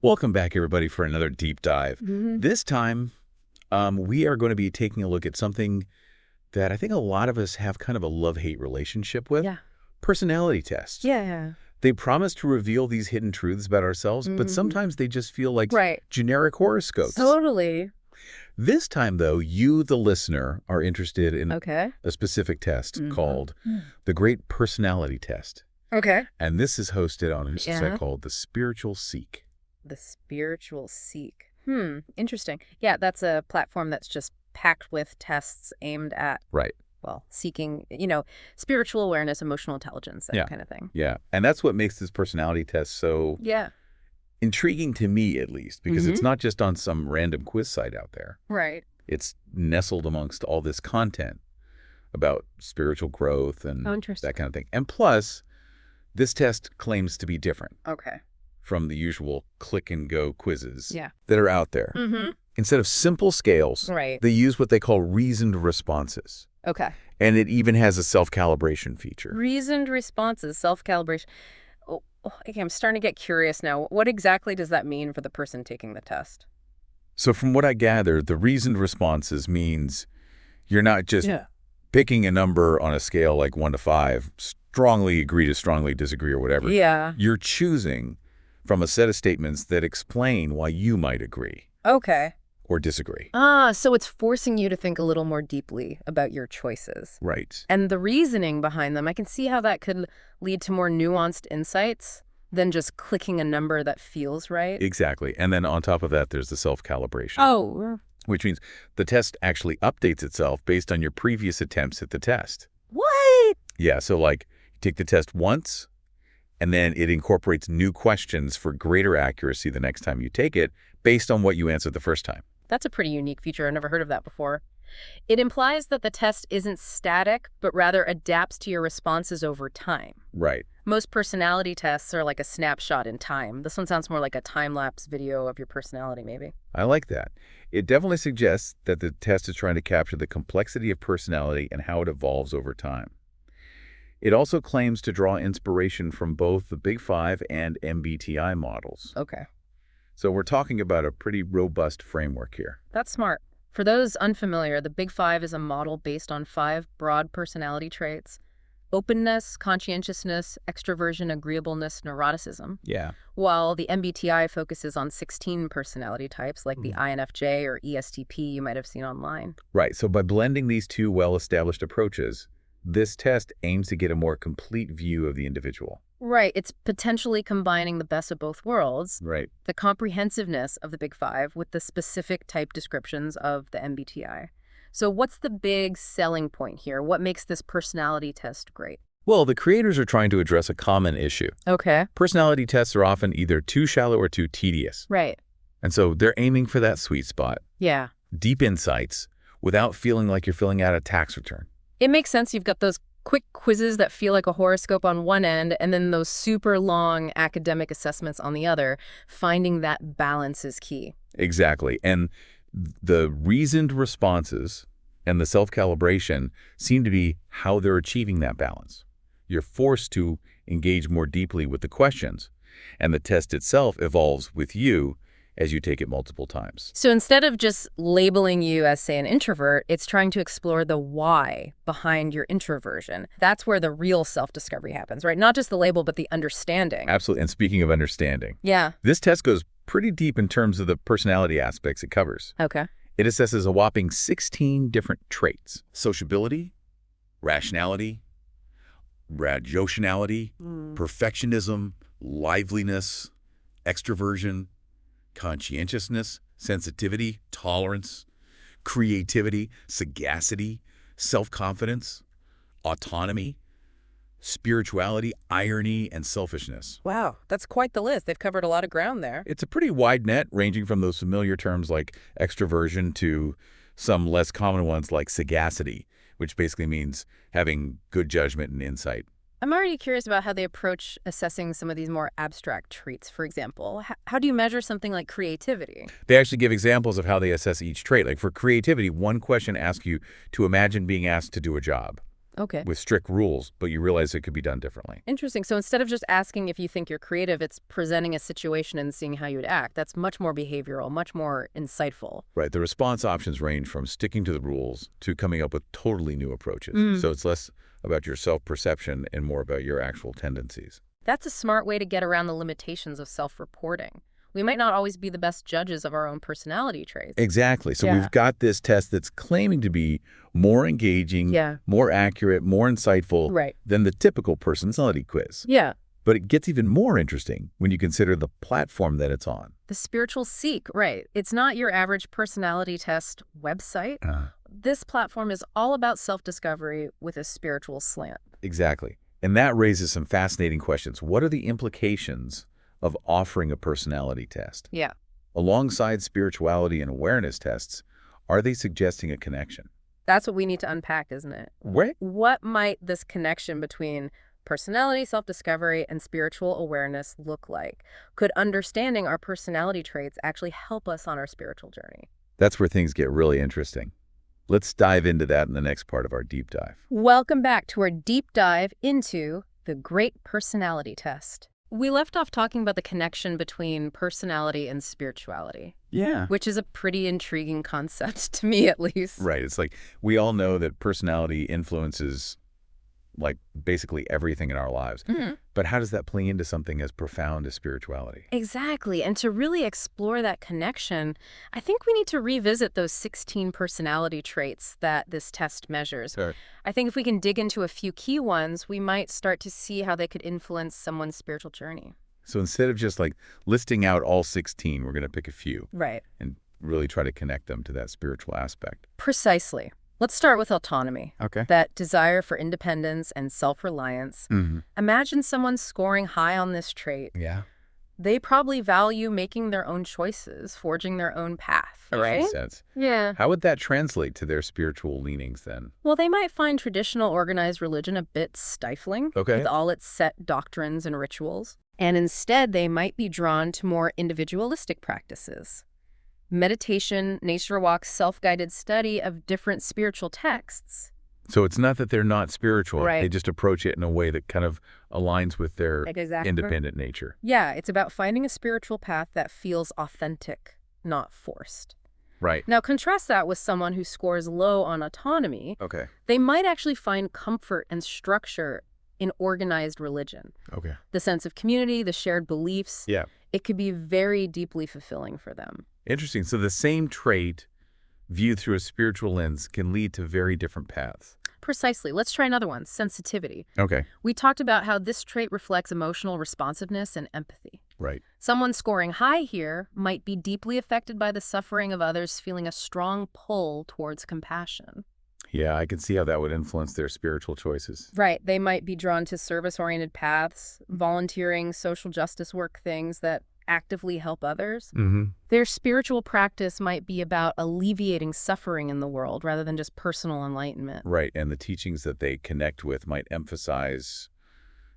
Welcome back, everybody, for another deep dive. This time, we are going to be taking a look at something that I think a lot of us have kind of a love-hate relationship with. Yeah. Personality tests. Yeah. They promise to reveal these hidden truths about ourselves, but sometimes they just feel like generic horoscopes. Totally. This time, though, you, the listener, are interested in Okay. a specific test called the Great Personality Test. Okay. And this is hosted on a site called The Spiritual Seek. The Spiritual Seek. Interesting. Yeah, that's a platform that's just packed with tests aimed at, well, seeking, spiritual awareness, emotional intelligence, that kind of thing. Yeah. And that's what makes this personality test so intriguing to me, at least, because it's not just on some random quiz site out there. Right. It's nestled amongst all this content about spiritual growth and that kind of thing. And plus, this test claims to be different. Okay. From the usual click-and-go quizzes that are out there. Instead of simple scales, they use what they call reasoned responses. Okay. And it even has a self-calibration feature. Reasoned responses, self-calibration. Okay, I'm starting to get curious now. What exactly does that mean for the person taking the test? So from what I gather, the reasoned responses means you're not just picking a number on a scale like 1 to 5, strongly agree to strongly disagree or whatever. Yeah. You're choosing from a set of statements that explain why you might agree. Okay. Or disagree. So it's forcing you to think a little more deeply about your choices. Right. And the reasoning behind them, I can see how that could lead to more nuanced insights than just clicking a number that feels right. Exactly. And then on top of that, there's the self-calibration. Oh. Which means the test actually updates itself based on your previous attempts at the test. What? Yeah, so like you take the test once, and then it incorporates new questions for greater accuracy the next time you take it based on what you answered the first time. That's a pretty unique feature. I've never heard of that before. It implies that the test isn't static, but rather adapts to your responses over time. Right. Most personality tests are like a snapshot in time. This one sounds more like a time-lapse video of your personality, maybe. I like that. It definitely suggests that the test is trying to capture the complexity of personality and how it evolves over time. It also claims to draw inspiration from both the Big Five and MBTI models. Okay. So we're talking about a pretty robust framework here. That's smart. For those unfamiliar, the Big Five is a model based on 5 broad personality traits: openness, conscientiousness, extroversion, agreeableness, neuroticism. Yeah. While the MBTI focuses on 16 personality types, like the INFJ or ESTP you might have seen online. Right. So by blending these two well-established approaches, this test aims to get a more complete view of the individual. Right. It's potentially combining the best of both worlds. Right. The comprehensiveness of the Big Five with the specific type descriptions of the MBTI. So what's the big selling point here? What makes this personality test great? Well, the creators are trying to address a common issue. Okay. Personality tests are often either too shallow or too tedious. Right. And so they're aiming for that sweet spot. Yeah. Deep insights without feeling like you're filling out a tax return. It makes sense. You've got those quick quizzes that feel like a horoscope on one end, and then those super long academic assessments on the other. Finding that balance is key. Exactly. And the reasoned responses and the self-calibration seem to be how they're achieving that balance. You're forced to engage more deeply with the questions, and the test itself evolves with you as you take it multiple times. So instead of just labeling you as, say, an introvert, it's trying to explore the why behind your introversion. That's where the real self-discovery happens, right? Not just the label, but the understanding. Absolutely. And speaking of understanding, yeah, this test goes pretty deep in terms of the personality aspects it covers. Okay. It assesses a whopping 16 different traits: sociability, rationality, ratiocinality, perfectionism, liveliness, extroversion, conscientiousness, sensitivity, tolerance, creativity, sagacity, self-confidence, autonomy, spirituality, irony, and selfishness. Wow, that's quite the list. They've covered a lot of ground there. It's a pretty wide net, ranging from those familiar terms like extroversion to some less common ones like sagacity, which basically means having good judgment and insight. I'm already curious about how they approach assessing some of these more abstract traits. For example, how do you measure something like creativity? They actually give examples of how they assess each trait. Like for creativity, one question asks you to imagine being asked to do a job. Okay. with strict rules, but you realize it could be done differently. Interesting. So instead of just asking if you think you're creative, it's presenting a situation and seeing how you'd act. That's much more behavioral, much more insightful. Right. The response options range from sticking to the rules to coming up with totally new approaches. So it's less about your self-perception and more about your actual tendencies. That's a smart way to get around the limitations of self-reporting. We might not always be the best judges of our own personality traits. Exactly. So we've got this test that's claiming to be more engaging, more accurate, more insightful than the typical personality quiz. Yeah. But it gets even more interesting when you consider the platform that it's on. The Spiritual Seek, right. It's not your average personality test website. This platform is all about self-discovery with a spiritual slant. Exactly. And that raises some fascinating questions. What are the implications of offering a personality test? Yeah. Alongside spirituality and awareness tests, are they suggesting a connection? That's what we need to unpack, isn't it? What might this connection between personality, self-discovery, and spiritual awareness look like? Could understanding our personality traits actually help us on our spiritual journey? That's where things get really interesting. Let's dive into that in the next part of our deep dive. Welcome back to our deep dive into the Great Personality Test. We left off talking about the connection between personality and spirituality. Yeah. Which is a pretty intriguing concept, to me at least. Right. It's like we all know that personality influences like basically everything in our lives. But how does that play into something as profound as spirituality? Exactly. And to really explore that connection, I think we need to revisit those 16 personality traits that this test measures. Sure. I think if we can dig into a few key ones, we might start to see how they could influence someone's spiritual journey. So instead of just like listing out all 16, we're going to pick a few. Right. And really try to connect them to that spiritual aspect. Precisely. Let's start with autonomy. Okay. That desire for independence and self-reliance. Imagine someone scoring high on this trait. Yeah. They probably value making their own choices, forging their own path, right? Makes sense. Yeah. How would that translate to their spiritual leanings then? Well, they might find traditional organized religion a bit stifling with all its set doctrines and rituals. And instead, they might be drawn to more individualistic practices. Meditation, nature walks, self-guided study of different spiritual texts. So it's not that they're not spiritual. Right. They just approach it in a way that kind of aligns with their independent nature. Yeah, it's about finding a spiritual path that feels authentic, not forced. Right. Now, contrast that with someone who scores low on autonomy. Okay. They might actually find comfort and structure in organized religion. Okay. The sense of community, the shared beliefs. Yeah. It could be very deeply fulfilling for them. Interesting. So the same trait viewed through a spiritual lens can lead to very different paths. Precisely. Let's try another one, sensitivity. Okay. We talked about how this trait reflects emotional responsiveness and empathy. Right. Someone scoring high here might be deeply affected by the suffering of others, feeling a strong pull towards compassion. Yeah, I can see how that would influence their spiritual choices. Right. They might be drawn to service-oriented paths, volunteering, social justice work, things that actively help others. Their spiritual practice might be about alleviating suffering in the world rather than just personal enlightenment. Right. And the teachings that they connect with might emphasize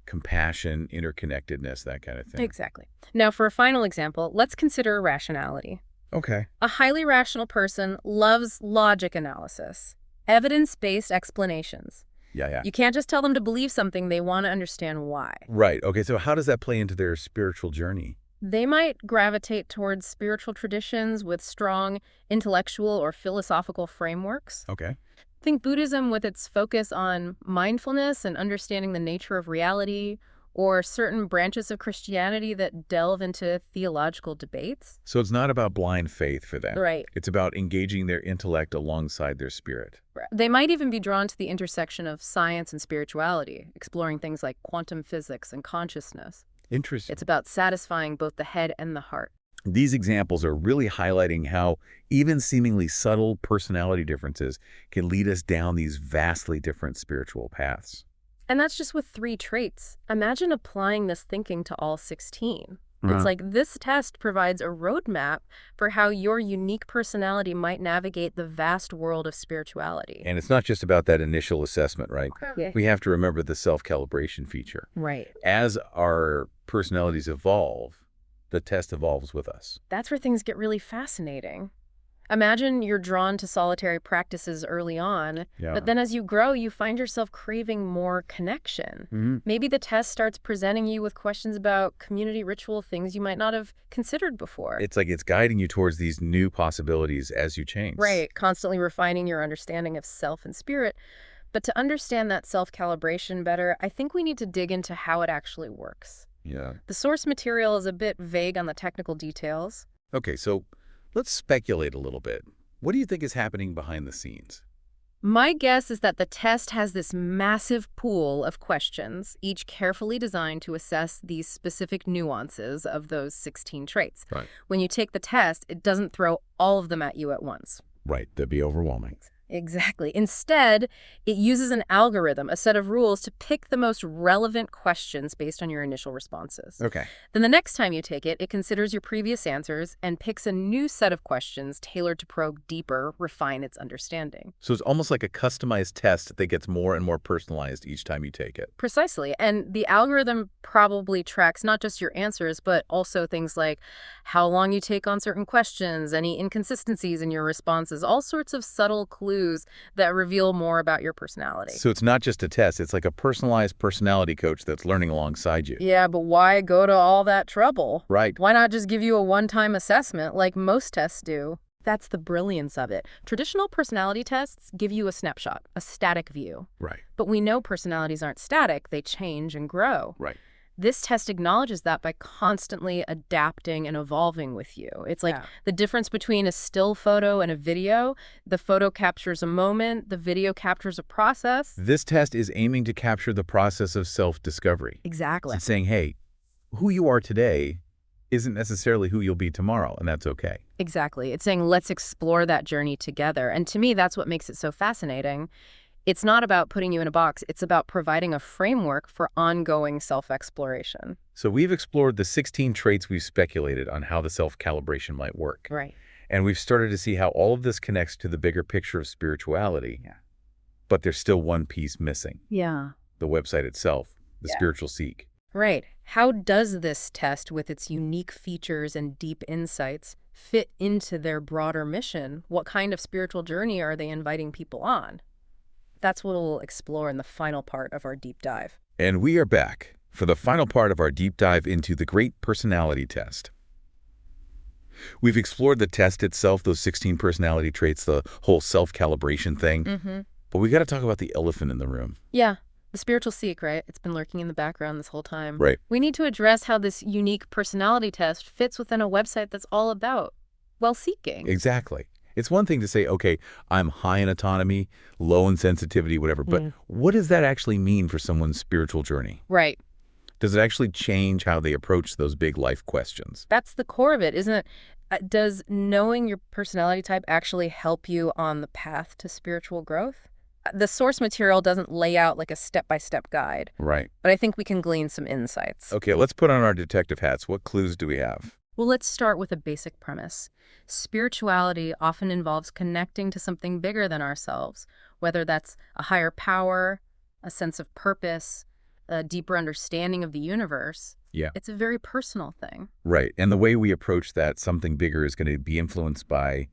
compassion, interconnectedness, that kind of thing. Exactly. Now, for a final example, let's consider rationality. Okay. A highly rational person loves logic analysis, evidence-based explanations. Yeah. You can't just tell them to believe something, they want to understand why. Right. Okay, so how does that play into their spiritual journey? They might gravitate towards spiritual traditions with strong intellectual or philosophical frameworks. Okay. Think Buddhism with its focus on mindfulness and understanding the nature of reality, or certain branches of Christianity that delve into theological debates. So it's not about blind faith for them. Right. It's about engaging their intellect alongside their spirit. They might even be drawn to the intersection of science and spirituality, exploring things like quantum physics and consciousness. Interesting. It's about satisfying both the head and the heart. These examples are really highlighting how even seemingly subtle personality differences can lead us down these vastly different spiritual paths. And that's just with 3 traits. Imagine applying this thinking to all 16. It's like this test provides a roadmap for how your unique personality might navigate the vast world of spirituality. And it's not just about that initial assessment, right? Yeah. We have to remember the self-calibration feature. Right. As our personalities evolve, the test evolves with us. That's where things get really fascinating. Imagine you're drawn to solitary practices early on, but then as you grow, you find yourself craving more connection. Maybe the test starts presenting you with questions about community ritual, things you might not have considered before. It's like it's guiding you towards these new possibilities as you change. Right, constantly refining your understanding of self and spirit. But to understand that self-calibration better, I think we need to dig into how it actually works. Yeah. The source material is a bit vague on the technical details. Okay, so let's speculate a little bit. What do you think is happening behind the scenes? My guess is that the test has this massive pool of questions, each carefully designed to assess these specific nuances of those 16 traits. Right. When you take the test, it doesn't throw all of them at you at once. Right, that'd be overwhelming. Exactly. Instead, it uses an algorithm, a set of rules, to pick the most relevant questions based on your initial responses. Okay. Then the next time you take it, it considers your previous answers and picks a new set of questions tailored to probe deeper, refine its understanding. So it's almost like a customized test that gets more and more personalized each time you take it. Precisely. And the algorithm probably tracks not just your answers, but also things like how long you take on certain questions, any inconsistencies in your responses, all sorts of subtle clues that reveal more about your personality. So it's not just a test, it's like a personalized personality coach that's learning alongside you. Yeah, but why go to all that trouble? Right. Why not just give you a one-time assessment like most tests do? That's the brilliance of it. Traditional personality tests give you a snapshot, a static view. Right. But we know personalities aren't static, they change and grow. Right. This test acknowledges that by constantly adapting and evolving with you. It's like the difference between a still photo and a video. The photo captures a moment, the video captures a process. This test is aiming to capture the process of self-discovery. Exactly. It's saying, hey, who you are today isn't necessarily who you'll be tomorrow, and that's okay. Exactly. It's saying, let's explore that journey together. And to me, that's what makes it so fascinating. It's not about putting you in a box. It's about providing a framework for ongoing self-exploration. So we've explored the 16 traits we've speculated on how the self-calibration might work. Right. And we've started to see how all of this connects to the bigger picture of spirituality. Yeah. But there's still one piece missing. Yeah. The website itself, the Spiritual Seek. Right. How does this test, with its unique features and deep insights, fit into their broader mission? What kind of spiritual journey are they inviting people on? That's what we'll explore in the final part of our deep dive. And we are back for the final part of our deep dive into the Great Personality Test. We've explored the test itself, those 16 personality traits, the whole self-calibration thing. But we got to talk about the elephant in the room. Yeah, the spiritual seek, right? It's been lurking in the background this whole time. Right. We need to address how this unique personality test fits within a website that's all about, well, seeking. Exactly. It's one thing to say, okay, I'm high in autonomy, low in sensitivity, whatever, but what does that actually mean for someone's spiritual journey? Right. Does it actually change how they approach those big life questions? That's the core of it, isn't it? Does knowing your personality type actually help you on the path to spiritual growth? The source material doesn't lay out like a step-by-step guide. Right. But I think we can glean some insights. Okay, let's put on our detective hats. What clues do we have? Well, let's start with a basic premise. Spirituality often involves connecting to something bigger than ourselves, whether that's a higher power, a sense of purpose, a deeper understanding of the universe. Yeah. It's a very personal thing. Right. And the way we approach that something bigger is going to be influenced by,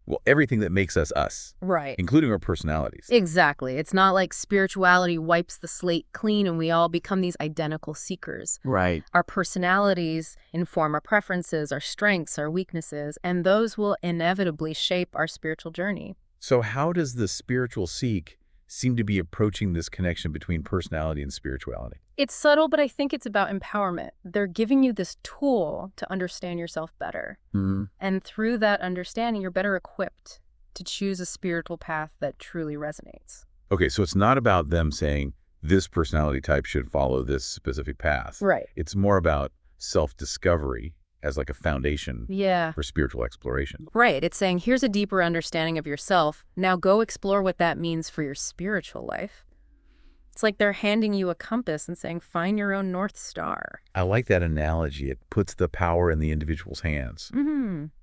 well, everything that makes us us. Right. Including our personalities. Exactly. It's not like spirituality wipes the slate clean and we all become these identical seekers. Right. Our personalities inform our preferences, our strengths, our weaknesses, and those will inevitably shape our spiritual journey. So how does the spiritual seek seem to be approaching this connection between personality and spirituality? It's subtle, but I think it's about empowerment. They're giving you this tool to understand yourself better. And through that understanding, you're better equipped to choose a spiritual path that truly resonates. Okay, so it's not about them saying this personality type should follow this specific path. Right. It's more about self-discovery as like a foundation for spiritual exploration. Right. It's saying, here's a deeper understanding of yourself. Now go explore what that means for your spiritual life. It's like they're handing you a compass and saying, find your own North Star. I like that analogy. It puts the power in the individual's hands,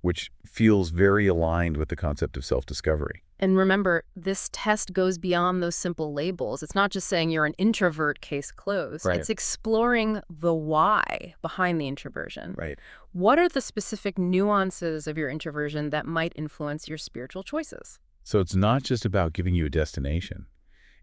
which feels very aligned with the concept of self-discovery. And remember, this test goes beyond those simple labels. It's not just saying you're an introvert, case closed. Right. It's exploring the why behind the introversion. Right. What are the specific nuances of your introversion that might influence your spiritual choices? So it's not just about giving you a destination.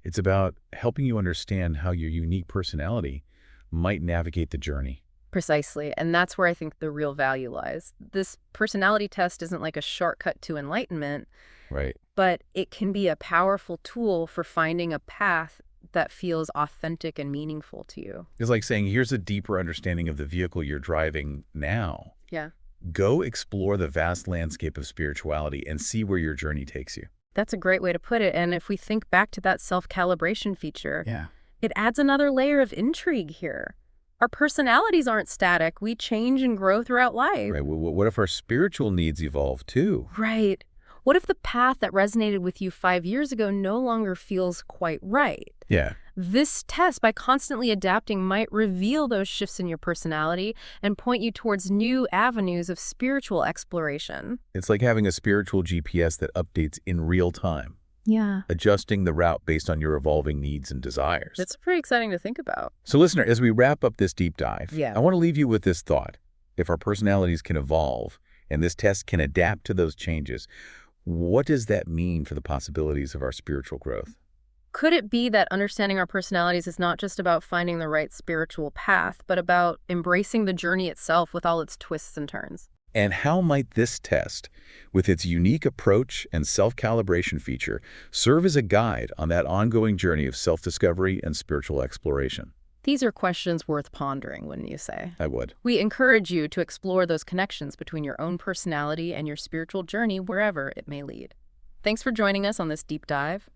It's about helping you understand how your unique personality might navigate the journey. Precisely. And that's where I think the real value lies. This personality test isn't like a shortcut to enlightenment, Right. but it can be a powerful tool for finding a path that feels authentic and meaningful to you. It's like saying, here's a deeper understanding of the vehicle you're driving now. Yeah. Go explore the vast landscape of spirituality and see where your journey takes you. That's a great way to put it. And if we think back to that self-calibration feature, Yeah. it adds another layer of intrigue here. Our personalities aren't static. We change and grow throughout life. Right. Well, what if our spiritual needs evolve too? Right. What if the path that resonated with you 5 years ago no longer feels quite right? Yeah. This test, by constantly adapting, might reveal those shifts in your personality and point you towards new avenues of spiritual exploration. It's like having a spiritual GPS that updates in real time, Yeah. adjusting the route based on your evolving needs and desires. That's pretty exciting to think about. So listener, as we wrap up this deep dive, Yeah. I want to leave you with this thought. If our personalities can evolve and this test can adapt to those changes, what does that mean for the possibilities of our spiritual growth? Could it be that understanding our personalities is not just about finding the right spiritual path, but about embracing the journey itself with all its twists and turns? And how might this test, with its unique approach and self-calibration feature, serve as a guide on that ongoing journey of self-discovery and spiritual exploration? These are questions worth pondering, wouldn't you say? I would. We encourage you to explore those connections between your own personality and your spiritual journey wherever it may lead. Thanks for joining us on this deep dive.